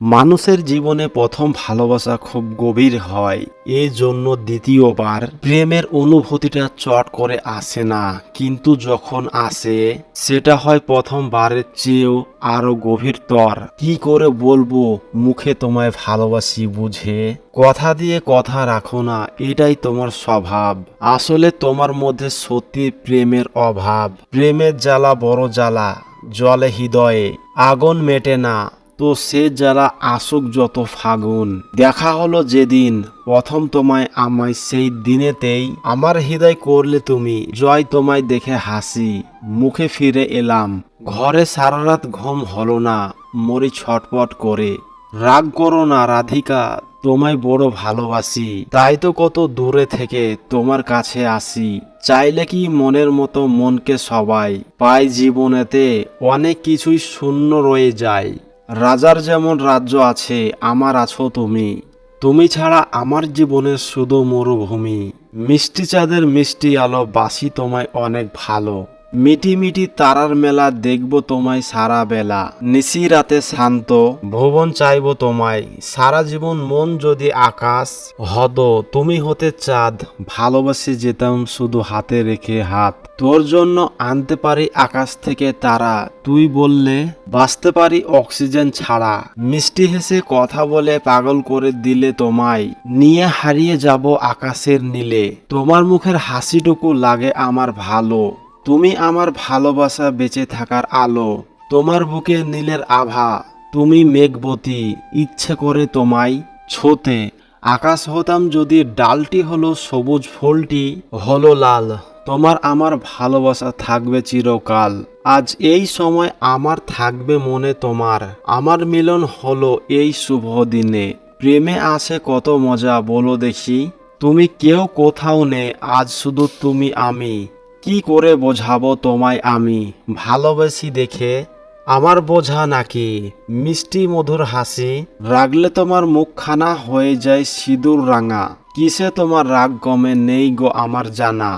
মানুষের জীবনে প্রথম ভালোবাসা খুব গভীর হয়, এই জন্য দ্বিতীয়বার প্রেমের অনুভূতিটা চট করে আসে না, কিন্তু যখন আসে সেটা হয় প্রথমবারের চেয়েও আরো গভীরতর। কি করে বলবো মুখে তোমায় ভালোবাসি বুঝে, কথা দিয়ে কথা রাখো না, এটাই তোমার স্বভাব। আসলে তোমার মধ্যে সত্যি প্রেমের অভাব। প্রেমের জ্বালা বড় জ্বালা, জলে হৃদয়ে আগুন মেটে না, তো সে যারা আসুক যত ফাগুন। দেখা হলো যেদিন প্রথম তোমায় আমায়, সেই দিনেতেই আমার হৃদয় করলে তুমি জয়। তোমায় দেখে হাসি মুখে ফিরে এলাম ঘরে, সারা রাত ঘুম হলো না, মরি ছটপট করে। রাগ করো না রাধিকা, তোমায় বড় ভালোবাসি, তাই তো কত দূরে থেকে তোমার কাছে আসি। চাইলে কি মনের মতো মনকে সবাই পায়, জীবনেতে অনেক কিছুই শূন্য রয়ে যায়। রাজার যেমন রাজ্য আছে, আমার আছো তুমি। তুমি ছাড়া আমার জীবনে শুধু মরুভূমি। মিষ্টি চাঁদের মিষ্টি আলো, বাসি তোমায় অনেক ভালো। মিটি মিটি তারার মেলা, দেখবো তোমায় সারা বেলা। নিশি রাতে শান্ত ভুবন চাইবো তোমায়, সারা জীবন মন যদি আকাশ হদ, তুমি হতে চাঁদ। ভালোবাসি যেতাম শুধু হাতে রেখে হাত, তোর জন্য আনতে পারি আকাশ থেকে তারা। তুই বললে বাঁচতে পারি অক্সিজেন ছাড়া। মিষ্টি হেসে কথা বলে পাগল করে দিলে তোমায় নিয়ে হারিয়ে যাব আকাশের নীলে। তোমার মুখের হাসিটুকু লাগে আমার ভালো, তুমি আমার ভালোবাসা বেঁচে থাকার আলো। তোমার বুকে নীলের আভা, তুমি মেঘবতী, ইচ্ছে করে তোমায় ছোতে। আকাশ হতাম যদি ডালটি হলো সবুজ, ফুলটি হলো লাল। তোমার আমার ভালোবাসা থাকবে চিরকাল। আজ এই সময় আমার থাকবে মনে তোমার, আমার মিলন হলো এই শুভ দিনে। প্রেমে আছে কত মজা বলো দেখি, তুমি কেউ কোথাও নেই, আজ শুধু তুমি আমি। কি করে বোঝাবো তোমায় আমি, ভালোবাসি দেখে আমার বোঝা নাকি। মিষ্টি মধুর হাসি রাগলে তোমার মুখখানা হয়ে যায় সিঁদুর রাঙা। কিসে তোমার রাগ গমে নেই গো আমার জানা।